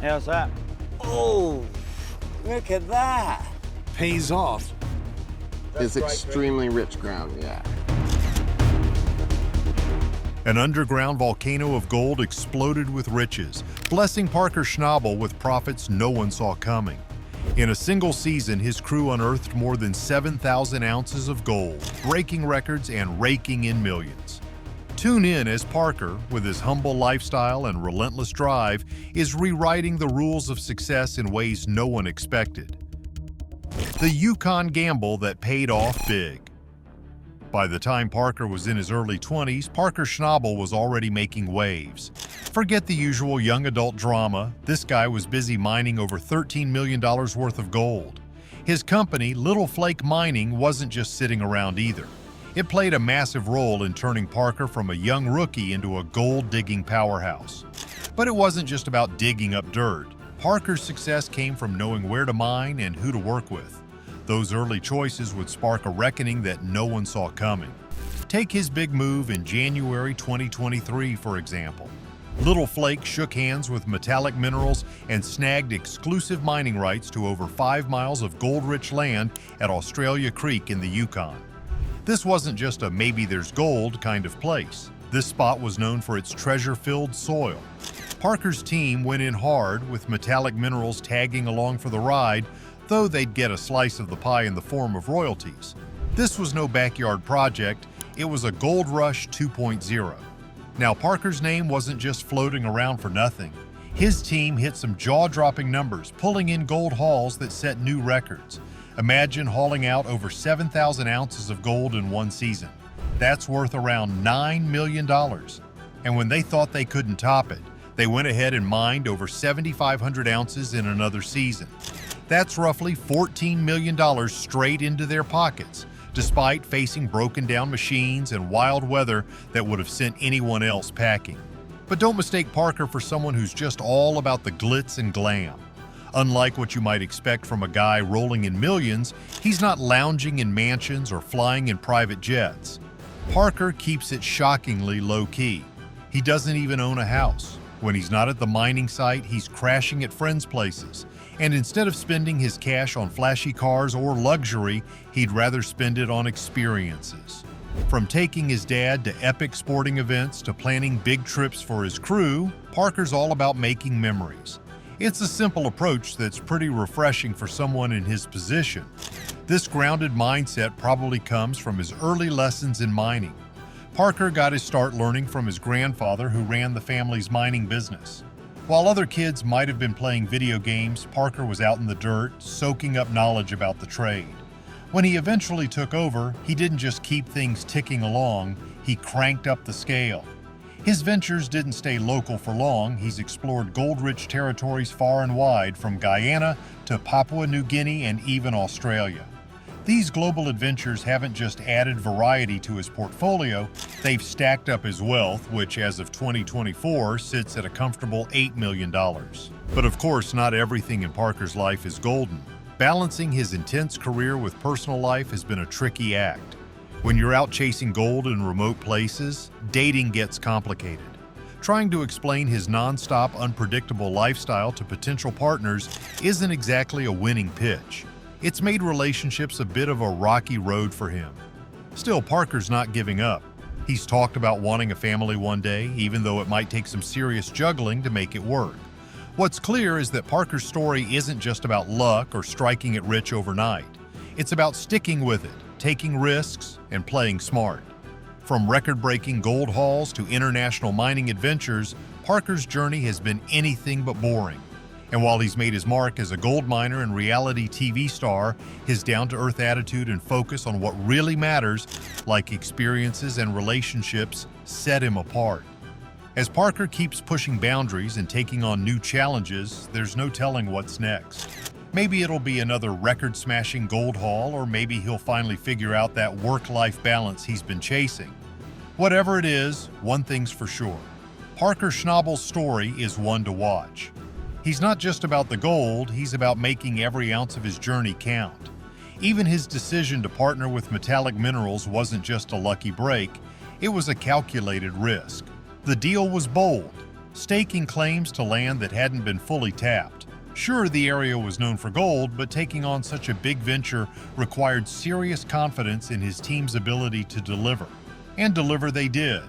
How's that? Oh, look at that. Pays off. It's extremely rich ground, yeah. An underground volcano of gold exploded with riches, blessing Parker Schnabel with profits no one saw coming. In a single season, his crew unearthed more than 7,000 ounces of gold, breaking records and raking in millions. Tune in as Parker, with his humble lifestyle and relentless drive, is rewriting the rules of success in ways no one expected. The Yukon gamble that paid off big. By the time Parker was in his early 20s, Parker Schnabel was already making waves. Forget the usual young adult drama, this guy was busy mining over $13 million worth of gold. His company, Little Flake Mining, wasn't just sitting around either. It played a massive role in turning Parker from a young rookie into a gold-digging powerhouse. But it wasn't just about digging up dirt. Parker's success came from knowing where to mine and who to work with. Those early choices would spark a reckoning that no one saw coming. Take his big move in January 2023, for example. Little Flake shook hands with Metallic Minerals and snagged exclusive mining rights to over 5 miles of gold-rich land at Australia Creek in the Yukon. This wasn't just a maybe there's gold kind of place. This spot was known for its treasure-filled soil. Parker's team went in hard, with Metallic Minerals tagging along for the ride, though they'd get a slice of the pie in the form of royalties. This was no backyard project, it was a gold rush 2.0. Now, Parker's name wasn't just floating around for nothing. His team hit some jaw-dropping numbers, pulling in gold hauls that set new records. Imagine hauling out over 7,000 ounces of gold in one season. That's worth around $9 million. And when they thought they couldn't top it, they went ahead and mined over 7,500 ounces in another season. That's roughly $14 million straight into their pockets, despite facing broken down machines and wild weather that would have sent anyone else packing. But don't mistake Parker for someone who's just all about the glitz and glam. Unlike what you might expect from a guy rolling in millions, he's not lounging in mansions or flying in private jets. Parker keeps it shockingly low-key. He doesn't even own a house. When he's not at the mining site, he's crashing at friends' places. And instead of spending his cash on flashy cars or luxury, he'd rather spend it on experiences. From taking his dad to epic sporting events to planning big trips for his crew, Parker's all about making memories. It's a simple approach that's pretty refreshing for someone in his position. This grounded mindset probably comes from his early lessons in mining. Parker got his start learning from his grandfather, who ran the family's mining business. While other kids might have been playing video games, Parker was out in the dirt, soaking up knowledge about the trade. When he eventually took over, he didn't just keep things ticking along, he cranked up the scale. His ventures didn't stay local for long. He's explored gold-rich territories far and wide, from Guyana to Papua New Guinea and even Australia. These global adventures haven't just added variety to his portfolio, they've stacked up his wealth, which as of 2024 sits at a comfortable $8 million. But of course, not everything in Parker's life is golden. Balancing his intense career with personal life has been a tricky act. When you're out chasing gold in remote places, dating gets complicated. Trying to explain his non-stop, unpredictable lifestyle to potential partners isn't exactly a winning pitch. It's made relationships a bit of a rocky road for him. Still, Parker's not giving up. He's talked about wanting a family one day, even though it might take some serious juggling to make it work. What's clear is that Parker's story isn't just about luck or striking it rich overnight. It's about sticking with it, taking risks, and playing smart. From record-breaking gold hauls to international mining adventures, Parker's journey has been anything but boring. And while he's made his mark as a gold miner and reality TV star, his down-to-earth attitude and focus on what really matters, like experiences and relationships, set him apart. As Parker keeps pushing boundaries and taking on new challenges, there's no telling what's next. Maybe it'll be another record-smashing gold haul, or maybe he'll finally figure out that work-life balance he's been chasing. Whatever it is, one thing's for sure. Parker Schnabel's story is one to watch. He's not just about the gold, he's about making every ounce of his journey count. Even his decision to partner with Metallic Minerals wasn't just a lucky break, it was a calculated risk. The deal was bold, staking claims to land that hadn't been fully tapped. Sure, the area was known for gold, but taking on such a big venture required serious confidence in his team's ability to deliver. And deliver they did.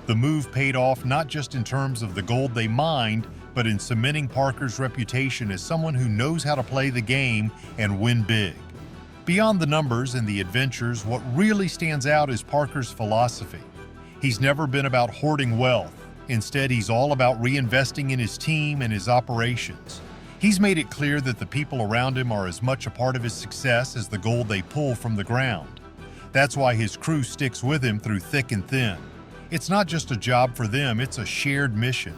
The move paid off not just in terms of the gold they mined, but in cementing Parker's reputation as someone who knows how to play the game and win big. Beyond the numbers and the adventures, what really stands out is Parker's philosophy. He's never been about hoarding wealth. Instead, he's all about reinvesting in his team and his operations. He's made it clear that the people around him are as much a part of his success as the gold they pull from the ground. That's why his crew sticks with him through thick and thin. It's not just a job for them, it's a shared mission.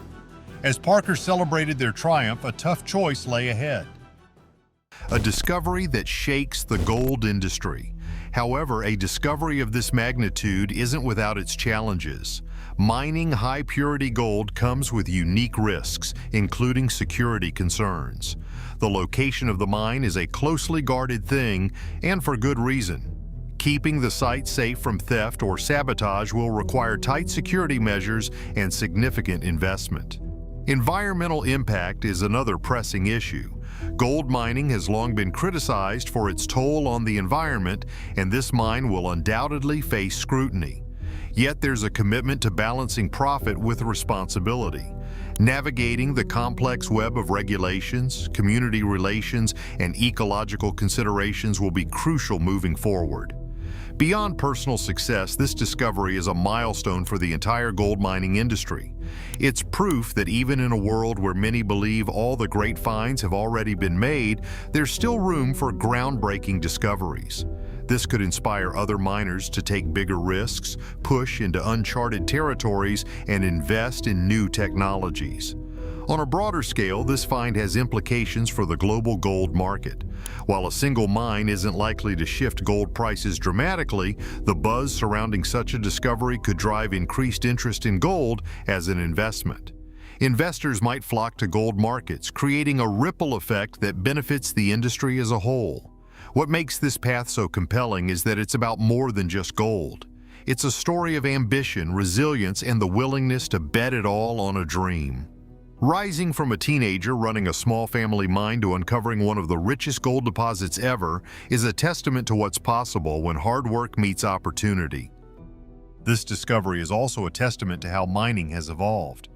As Parker celebrated their triumph, a tough choice lay ahead. A discovery that shakes the gold industry. However, a discovery of this magnitude isn't without its challenges. Mining high-purity gold comes with unique risks, including security concerns. The location of the mine is a closely guarded thing, and for good reason. Keeping the site safe from theft or sabotage will require tight security measures and significant investment. Environmental impact is another pressing issue. Gold mining has long been criticized for its toll on the environment, and this mine will undoubtedly face scrutiny. Yet there's a commitment to balancing profit with responsibility. Navigating the complex web of regulations, community relations, and ecological considerations will be crucial moving forward. Beyond personal success, this discovery is a milestone for the entire gold mining industry. It's proof that even in a world where many believe all the great finds have already been made, there's still room for groundbreaking discoveries. This could inspire other miners to take bigger risks, push into uncharted territories, and invest in new technologies. On a broader scale, this find has implications for the global gold market. While a single mine isn't likely to shift gold prices dramatically, the buzz surrounding such a discovery could drive increased interest in gold as an investment. Investors might flock to gold markets, creating a ripple effect that benefits the industry as a whole. What makes this path so compelling is that it's about more than just gold. It's a story of ambition, resilience, and the willingness to bet it all on a dream. Rising from a teenager running a small family mine to uncovering one of the richest gold deposits ever is a testament to what's possible when hard work meets opportunity. This discovery is also a testament to how mining has evolved.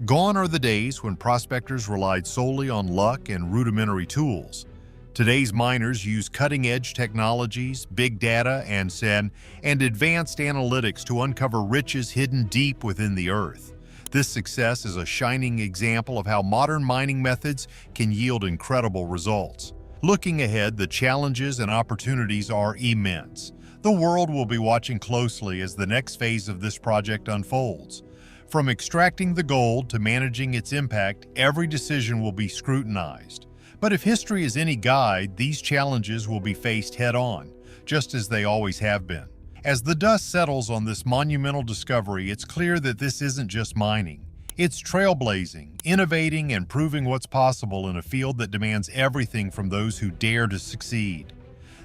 Gone are the days when prospectors relied solely on luck and rudimentary tools. Today's miners use cutting-edge technologies, big data, and advanced analytics to uncover riches hidden deep within the earth. This success is a shining example of how modern mining methods can yield incredible results. Looking ahead, the challenges and opportunities are immense. The world will be watching closely as the next phase of this project unfolds. From extracting the gold to managing its impact, every decision will be scrutinized. But if history is any guide, these challenges will be faced head-on, just as they always have been. As the dust settles on this monumental discovery, it's clear that this isn't just mining. It's trailblazing, innovating, and proving what's possible in a field that demands everything from those who dare to succeed.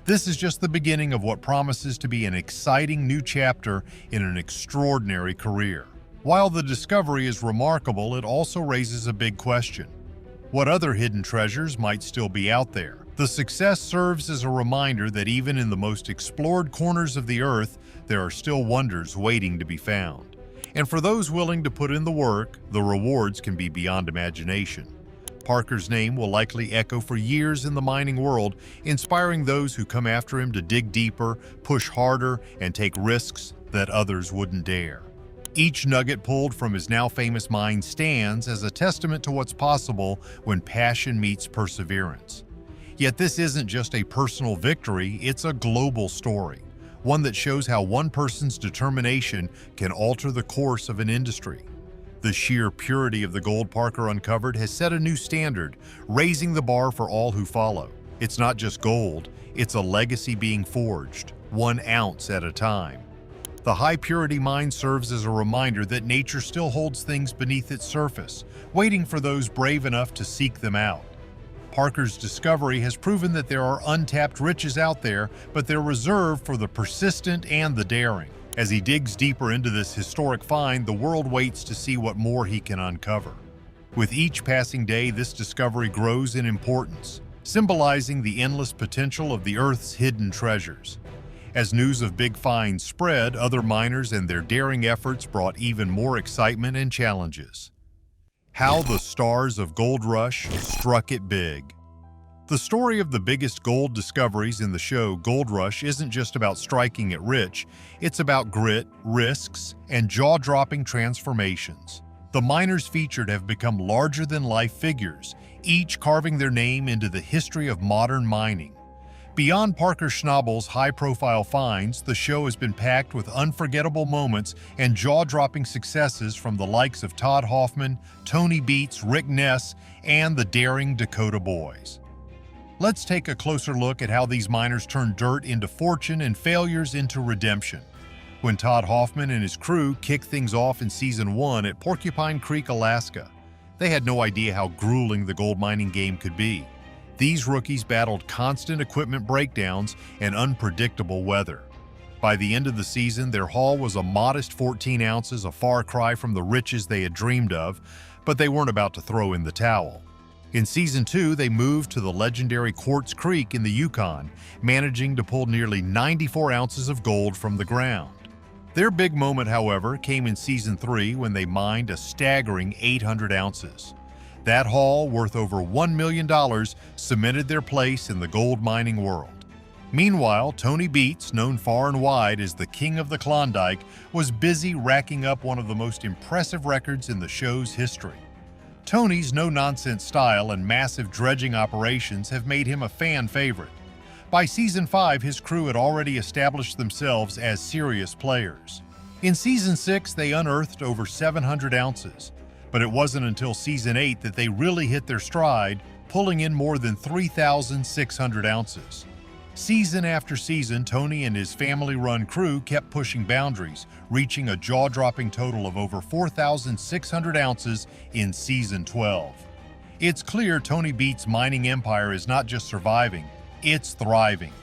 This is just the beginning of what promises to be an exciting new chapter in an extraordinary career. While the discovery is remarkable, it also raises a big question. What other hidden treasures might still be out there? The success serves as a reminder that even in the most explored corners of the earth, there are still wonders waiting to be found. And for those willing to put in the work, the rewards can be beyond imagination. Parker's name will likely echo for years in the mining world, inspiring those who come after him to dig deeper, push harder, and take risks that others wouldn't dare. Each nugget pulled from his now famous mine stands as a testament to what's possible when passion meets perseverance. Yet this isn't just a personal victory, it's a global story, one that shows how one person's determination can alter the course of an industry. The sheer purity of the gold Parker uncovered has set a new standard, raising the bar for all who follow. It's not just gold, it's a legacy being forged, 1 ounce at a time. The high-purity mine serves as a reminder that nature still holds things beneath its surface, waiting for those brave enough to seek them out. Parker's discovery has proven that there are untapped riches out there, but they're reserved for the persistent and the daring. As he digs deeper into this historic find, the world waits to see what more he can uncover. With each passing day, this discovery grows in importance, symbolizing the endless potential of the Earth's hidden treasures. As news of big finds spread, other miners and their daring efforts brought even more excitement and challenges. How the stars of Gold Rush struck it big. The story of the biggest gold discoveries in the show Gold Rush isn't just about striking it rich, it's about grit, risks, and jaw-dropping transformations. The miners featured have become larger-than-life figures, each carving their name into the history of modern mining. Beyond Parker Schnabel's high-profile finds, the show has been packed with unforgettable moments and jaw-dropping successes from the likes of Todd Hoffman, Tony Beats, Rick Ness, and the daring Dakota Boys. Let's take a closer look at how these miners turned dirt into fortune and failures into redemption. When Todd Hoffman and his crew kicked things off in Season 1 at Porcupine Creek, Alaska, they had no idea how grueling the gold mining game could be. These rookies battled constant equipment breakdowns and unpredictable weather. By the end of the season, their haul was a modest 14 ounces, a far cry from the riches they had dreamed of, but they weren't about to throw in the towel. In Season 2, they moved to the legendary Quartz Creek in the Yukon, managing to pull nearly 94 ounces of gold from the ground. Their big moment, however, came in Season 3 when they mined a staggering 800 ounces. That haul, worth over $1 million, cemented their place in the gold mining world. Meanwhile, Tony Beats, known far and wide as the King of the Klondike, was busy racking up one of the most impressive records in the show's history. Tony's no-nonsense style and massive dredging operations have made him a fan favorite. By Season 5, his crew had already established themselves as serious players. In Season 6, they unearthed over 700 ounces, but it wasn't until Season 8 that they really hit their stride, pulling in more than 3,600 ounces. Season after season, Tony and his family-run crew kept pushing boundaries, reaching a jaw-dropping total of over 4,600 ounces in Season 12. It's clear Tony Beats' mining empire is not just surviving, it's thriving.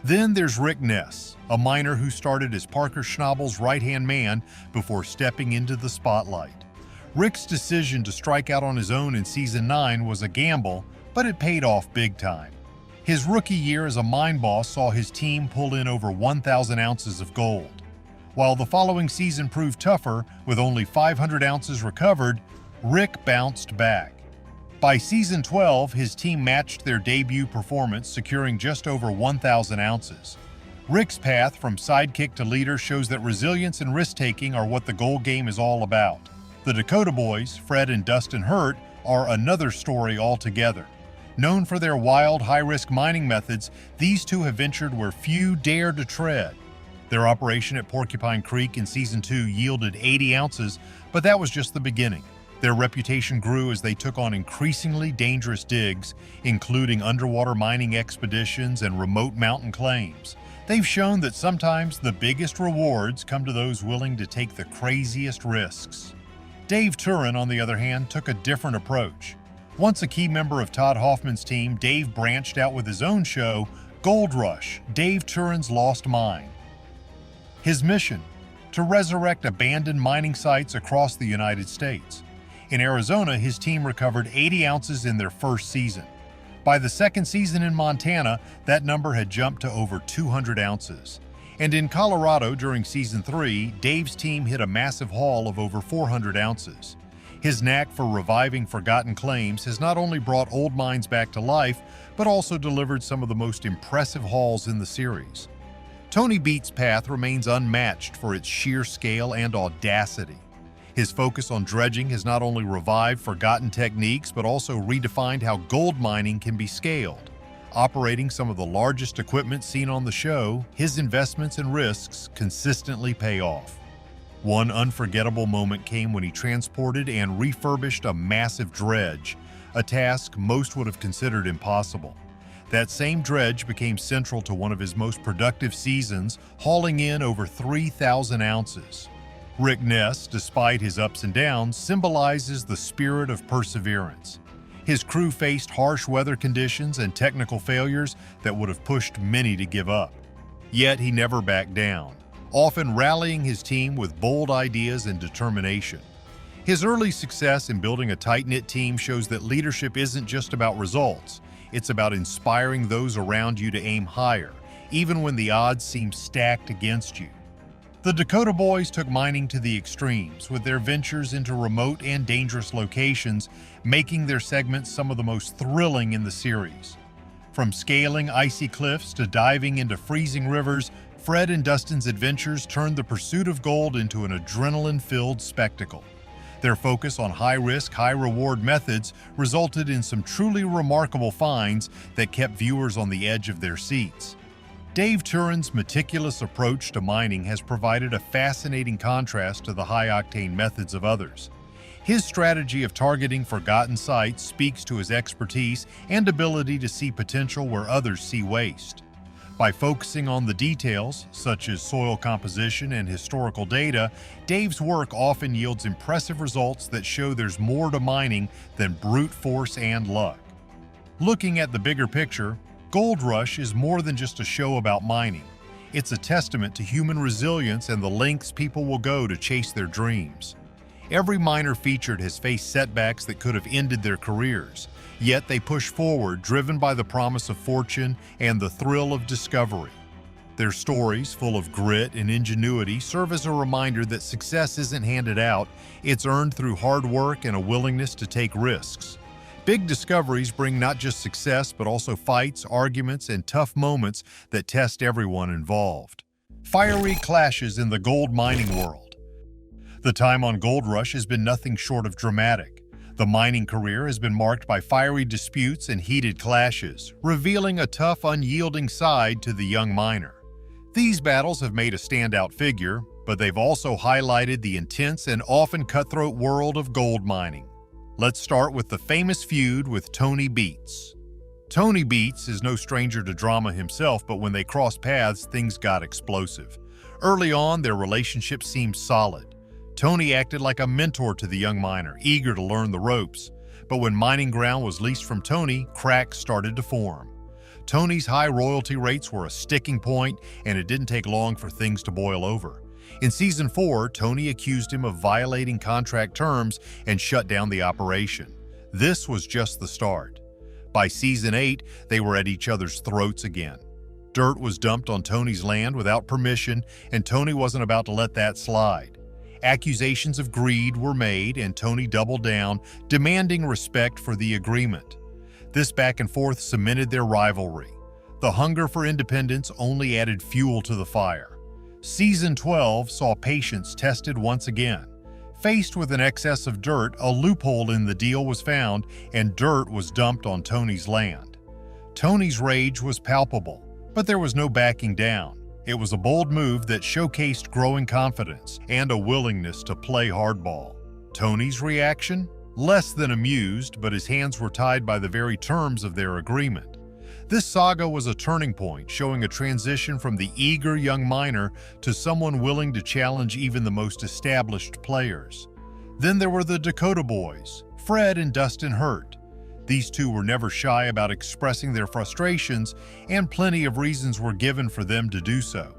Then there's Rick Ness, a miner who started as Parker Schnabel's right-hand man before stepping into the spotlight. Rick's decision to strike out on his own in Season 9 was a gamble, but it paid off big time. His rookie year as a mine boss saw his team pull in over 1,000 ounces of gold. While the following season proved tougher, with only 500 ounces recovered, Rick bounced back. By Season 12, his team matched their debut performance, securing just over 1,000 ounces. Rick's path from sidekick to leader shows that resilience and risk-taking are what the gold game is all about. The Dakota Boys, Fred and Dustin Hurt, are another story altogether. Known for their wild, high-risk mining methods, these two have ventured where few dare to tread. Their operation at Porcupine Creek in Season 2 yielded 80 ounces, but that was just the beginning. Their reputation grew as they took on increasingly dangerous digs, including underwater mining expeditions and remote mountain claims. They've shown that sometimes the biggest rewards come to those willing to take the craziest risks. Dave Turin, on the other hand, took a different approach. Once a key member of Todd Hoffman's team, Dave branched out with his own show, Gold Rush, Dave Turin's Lost Mine. His mission? To resurrect abandoned mining sites across the United States. In Arizona, his team recovered 80 ounces in their first season. By the second season in Montana, that number had jumped to over 200 ounces. And in Colorado during Season 3, Dave's team hit a massive haul of over 400 ounces. His knack for reviving forgotten claims has not only brought old mines back to life, but also delivered some of the most impressive hauls in the series. Tony Beats' path remains unmatched for its sheer scale and audacity. His focus on dredging has not only revived forgotten techniques, but also redefined how gold mining can be scaled. Operating some of the largest equipment seen on the show, his investments and risks consistently pay off. One unforgettable moment came when he transported and refurbished a massive dredge, a task most would have considered impossible. That same dredge became central to one of his most productive seasons, hauling in over 3,000 ounces. Rick Ness, despite his ups and downs, symbolizes the spirit of perseverance. His crew faced harsh weather conditions and technical failures that would have pushed many to give up. Yet he never backed down, often rallying his team with bold ideas and determination. His early success in building a tight-knit team shows that leadership isn't just about results. It's about inspiring those around you to aim higher, even when the odds seem stacked against you. The Dakota Boys took mining to the extremes, with their ventures into remote and dangerous locations, making their segments some of the most thrilling in the series. From scaling icy cliffs to diving into freezing rivers, Fred and Dustin's adventures turned the pursuit of gold into an adrenaline-filled spectacle. Their focus on high-risk, high-reward methods resulted in some truly remarkable finds that kept viewers on the edge of their seats. Dave Turin's meticulous approach to mining has provided a fascinating contrast to the high-octane methods of others. His strategy of targeting forgotten sites speaks to his expertise and ability to see potential where others see waste. By focusing on the details, such as soil composition and historical data, Dave's work often yields impressive results that show there's more to mining than brute force and luck. Looking at the bigger picture, Gold Rush is more than just a show about mining. It's a testament to human resilience and the lengths people will go to chase their dreams. Every miner featured has faced setbacks that could have ended their careers, yet they push forward, driven by the promise of fortune and the thrill of discovery. Their stories, full of grit and ingenuity, serve as a reminder that success isn't handed out, it's earned through hard work and a willingness to take risks. Big discoveries bring not just success, but also fights, arguments, and tough moments that test everyone involved. Fiery clashes in the gold mining world. The time on Gold Rush has been nothing short of dramatic. The mining career has been marked by fiery disputes and heated clashes, revealing a tough, unyielding side to the young miner. These battles have made a standout figure, but they've also highlighted the intense and often cutthroat world of gold mining. Let's start with the famous feud with Tony Beats. Tony Beats is no stranger to drama himself, but when they crossed paths, things got explosive. Early on, their relationship seemed solid. Tony acted like a mentor to the young miner, eager to learn the ropes. But when mining ground was leased from Tony, cracks started to form. Tony's high royalty rates were a sticking point, and it didn't take long for things to boil over. In Season 4, Tony accused him of violating contract terms and shut down the operation. This was just the start. By Season 8, they were at each other's throats again. Dirt was dumped on Tony's land without permission, and Tony wasn't about to let that slide. Accusations of greed were made, and Tony doubled down, demanding respect for the agreement. This back and forth cemented their rivalry. The hunger for independence only added fuel to the fire. Season 12 saw patience tested once again. Faced with an excess of dirt, a loophole in the deal was found, and dirt was dumped on Tony's land. Tony's rage was palpable, but there was no backing down. It was a bold move that showcased growing confidence and a willingness to play hardball. Tony's reaction? Less than amused, but his hands were tied by the very terms of their agreement. This saga was a turning point, showing a transition from the eager young miner to someone willing to challenge even the most established players. Then there were the Dakota Boys, Fred and Dustin Hurt. These two were never shy about expressing their frustrations, and plenty of reasons were given for them to do so.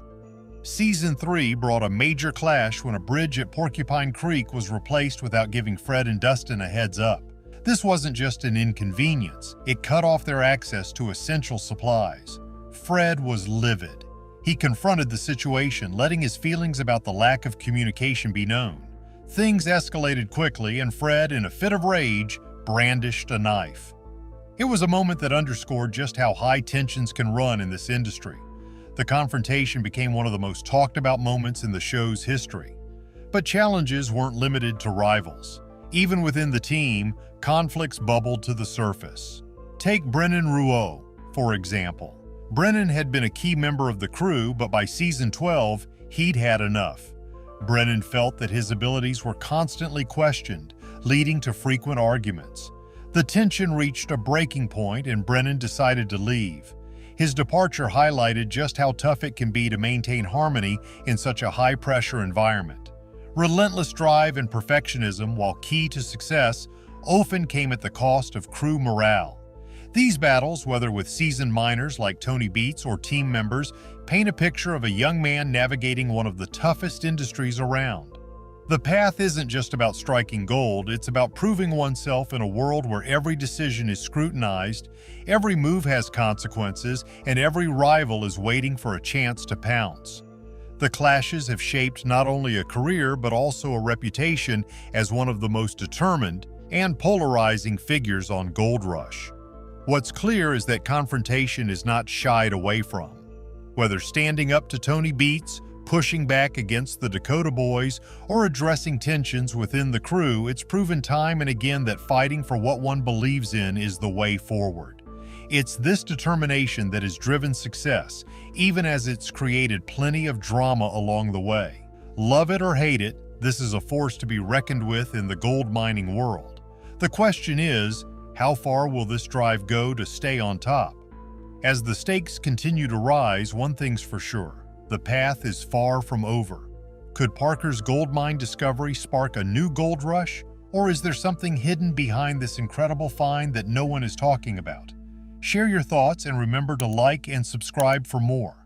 Season 3 brought a major clash when a bridge at Porcupine Creek was replaced without giving Fred and Dustin a heads up. This wasn't just an inconvenience, it cut off their access to essential supplies. Fred was livid. He confronted the situation, letting his feelings about the lack of communication be known. Things escalated quickly, and Fred, in a fit of rage, brandished a knife. It was a moment that underscored just how high tensions can run in this industry. The confrontation became one of the most talked about moments in the show's history. But challenges weren't limited to rivals. Even within the team, conflicts bubbled to the surface. Take Brennan Rouault, for example. Brennan had been a key member of the crew, but by Season 12, he'd had enough. Brennan felt that his abilities were constantly questioned, leading to frequent arguments. The tension reached a breaking point, and Brennan decided to leave. His departure highlighted just how tough it can be to maintain harmony in such a high-pressure environment. Relentless drive and perfectionism, while key to success, often came at the cost of crew morale. These battles, whether with seasoned miners like Tony Beats or team members, paint a picture of a young man navigating one of the toughest industries around. The path isn't just about striking gold, it's about proving oneself in a world where every decision is scrutinized, every move has consequences, and every rival is waiting for a chance to pounce. The clashes have shaped not only a career but also a reputation as one of the most determined and polarizing figures on Gold Rush. What's clear is that confrontation is not shied away from. Whether standing up to Tony Beats, pushing back against the Dakota Boys, or addressing tensions within the crew, it's proven time and again that fighting for what one believes in is the way forward. It's this determination that has driven success, even as it's created plenty of drama along the way. Love it or hate it, this is a force to be reckoned with in the gold mining world. The question is, how far will this drive go to stay on top? As the stakes continue to rise, one thing's for sure. The path is far from over. Could Parker's gold mine discovery spark a new gold rush? Or is there something hidden behind this incredible find that no one is talking about? Share your thoughts and remember to like and subscribe for more.